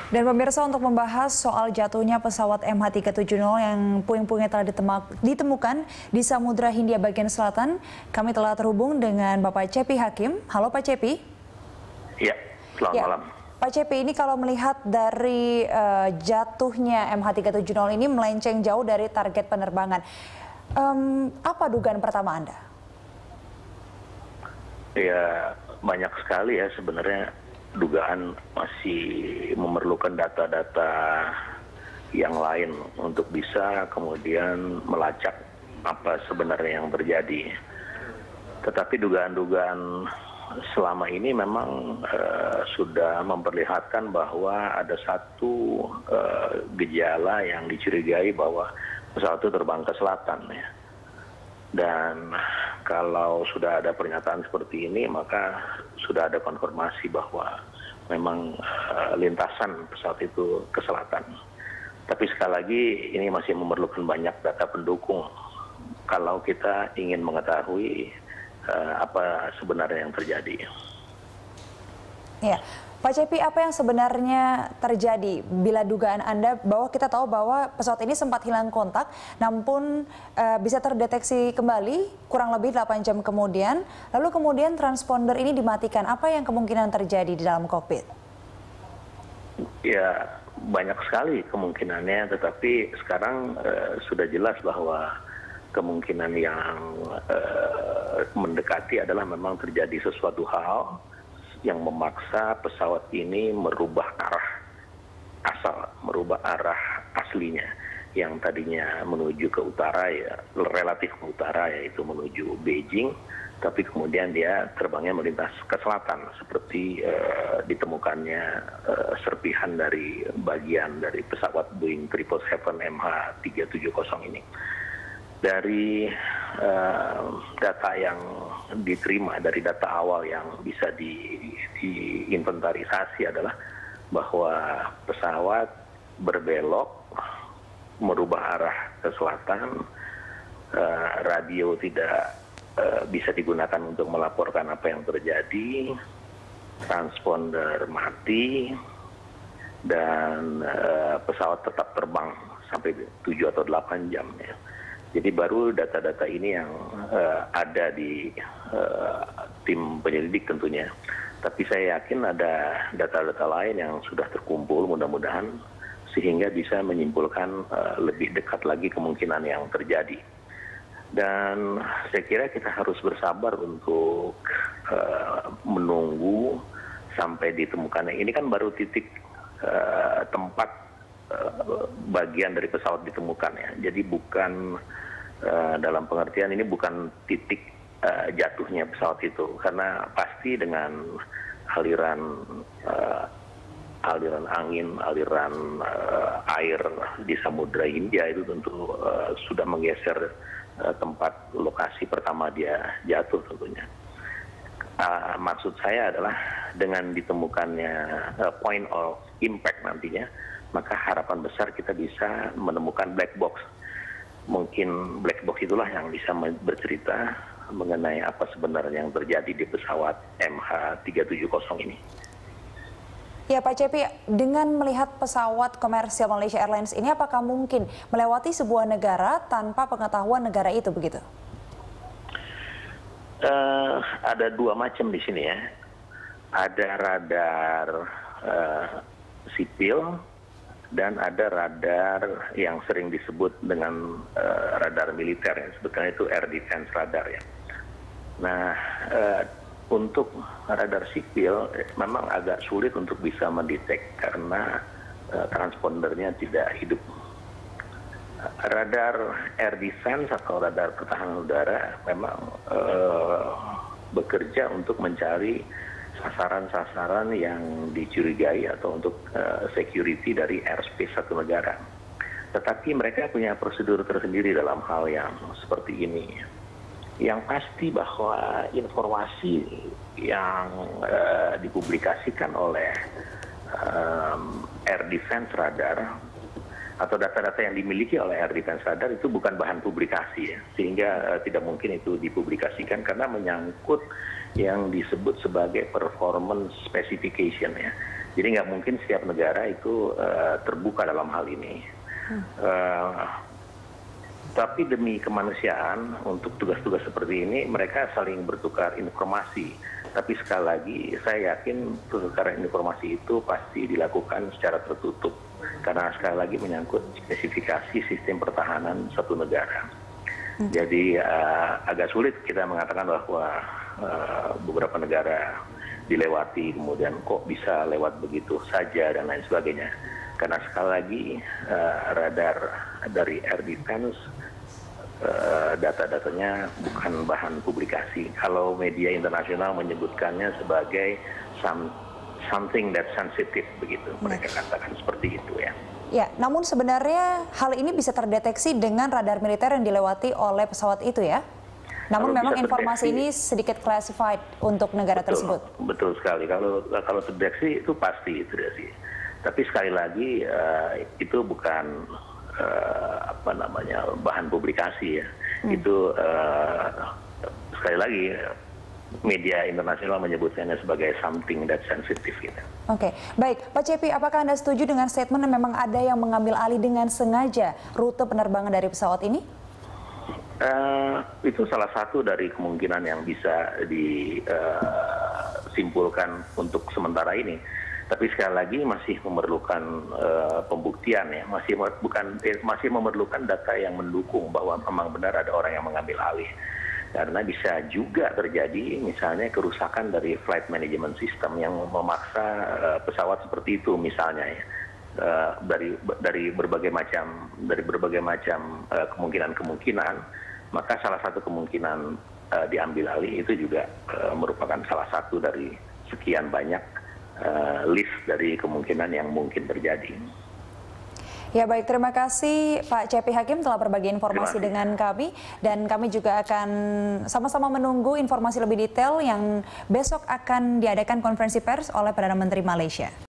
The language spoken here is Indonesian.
Dan pemirsa, untuk membahas soal jatuhnya pesawat MH370 yang puing-puingnya telah ditemukan di Samudra Hindia bagian selatan, kami telah terhubung dengan Bapak Cepi Hakim. Halo Pak Cepi. Ya, selamat malam. Pak Cepi, ini kalau melihat dari jatuhnya MH370 ini melenceng jauh dari target penerbangan. Apa dugaan pertama Anda? Ya, banyak sekali ya sebenarnya. Dugaan masih memerlukan data-data yang lain untuk bisa kemudian melacak apa sebenarnya yang terjadi. Tetapi dugaan-dugaan selama ini memang sudah memperlihatkan bahwa ada satu gejala yang dicurigai bahwa pesawat itu terbang ke selatan ya. Dan kalau sudah ada pernyataan seperti ini, maka sudah ada konfirmasi bahwa memang lintasan pesawat itu ke selatan. Tapi sekali lagi ini masih memerlukan banyak data pendukung kalau kita ingin mengetahui apa sebenarnya yang terjadi. Ya. Pak Cepi, apa yang sebenarnya terjadi bila dugaan Anda bahwa kita tahu bahwa pesawat ini sempat hilang kontak, namun bisa terdeteksi kembali kurang lebih 8 jam kemudian, lalu kemudian transponder ini dimatikan. Apa yang kemungkinan terjadi di dalam kokpit? Ya, banyak sekali kemungkinannya, tetapi sekarang sudah jelas bahwa kemungkinan yang mendekati adalah memang terjadi sesuatu hal yang memaksa pesawat ini merubah arah aslinya yang tadinya menuju ke utara, ya relatif ke utara, yaitu menuju Beijing, tapi kemudian dia terbangnya melintas ke selatan seperti ditemukannya serpihan dari bagian dari pesawat Boeing 777 MH370 ini. Dari data yang diterima, dari data awal yang bisa diinventarisasi adalah bahwa pesawat berbelok merubah arah ke selatan, radio tidak bisa digunakan untuk melaporkan apa yang terjadi, transponder mati, dan pesawat tetap terbang sampai 7 atau 8 jam ya. Jadi baru data-data ini yang ada di tim penyelidik tentunya. Tapi saya yakin ada data-data lain yang sudah terkumpul mudah-mudahan sehingga bisa menyimpulkan lebih dekat lagi kemungkinan yang terjadi. Dan saya kira kita harus bersabar untuk menunggu sampai ditemukannya. Ini kan baru titik tempat bagian dari pesawat ditemukan ya. Jadi bukan dalam pengertian ini bukan titik jatuhnya pesawat itu, karena pasti dengan aliran angin, aliran air di Samudra Hindia itu tentu sudah menggeser tempat lokasi pertama dia jatuh tentunya. Maksud saya adalah dengan ditemukannya point of impact nantinya, maka harapan besar kita bisa menemukan black box. Mungkin black box itulah yang bisa bercerita mengenai apa sebenarnya yang terjadi di pesawat MH370 ini. Ya Pak Cepi, dengan melihat pesawat komersial Malaysia Airlines ini, apakah mungkin melewati sebuah negara tanpa pengetahuan negara itu begitu? Ada dua macam di sini ya. Ada radar sipil dan ada radar yang sering disebut dengan radar militer, yang sebetulnya itu air defense radar ya. Nah, untuk radar sipil memang agak sulit untuk bisa mendetek karena transpondernya tidak hidup. Radar air defense atau radar pertahanan udara memang bekerja untuk mencari sasaran-sasaran yang dicurigai atau untuk security dari airspace satu negara. Tetapi mereka punya prosedur tersendiri dalam hal yang seperti ini. Yang pasti bahwa informasi yang dipublikasikan oleh air defense radar atau data-data yang dimiliki oleh air defense radar itu bukan bahan publikasi ya, sehingga tidak mungkin itu dipublikasikan karena menyangkut yang disebut sebagai performance specification ya. Jadi nggak mungkin setiap negara itu terbuka dalam hal ini. Tapi demi kemanusiaan, untuk tugas-tugas seperti ini, mereka saling bertukar informasi. Tapi sekali lagi, saya yakin pertukaran informasi itu pasti dilakukan secara tertutup. Karena sekali lagi menyangkut spesifikasi sistem pertahanan satu negara. Jadi agak sulit kita mengatakan bahwa beberapa negara dilewati, kemudian kok bisa lewat begitu saja dan lain sebagainya. Karena sekali lagi radar dari Air Defense data-datanya bukan bahan publikasi. Kalau media internasional menyebutkannya sebagai something that sensitive begitu, mereka katakan seperti itu ya. Ya, namun sebenarnya hal ini bisa terdeteksi dengan radar militer yang dilewati oleh pesawat itu ya? Namun memang informasi ini sedikit classified untuk negara tersebut. Betul sekali. Kalau terdeteksi itu pasti terdeteksi. Tapi sekali lagi itu bukan bahan publikasi ya. Itu sekali lagi media internasional menyebutkannya sebagai something that sensitive gitu. Oke, baik. Pak Cepi, apakah Anda setuju dengan statement yang memang ada yang mengambil alih dengan sengaja rute penerbangan dari pesawat ini? Itu salah satu dari kemungkinan yang bisa disimpulkan untuk sementara ini. Tapi sekali lagi masih memerlukan pembuktian ya, masih memerlukan data yang mendukung bahwa memang benar ada orang yang mengambil alih. Karena bisa juga terjadi misalnya kerusakan dari flight management system yang memaksa pesawat seperti itu misalnya ya. Dari berbagai macam kemungkinan, maka salah satu kemungkinan diambil alih itu juga merupakan salah satu dari sekian banyak list dari kemungkinan yang mungkin terjadi. Ya baik, terima kasih Pak Cepi Hakim telah berbagi informasi dengan kami, dan kami juga akan sama-sama menunggu informasi lebih detail yang besok akan diadakan konferensi pers oleh Perdana Menteri Malaysia.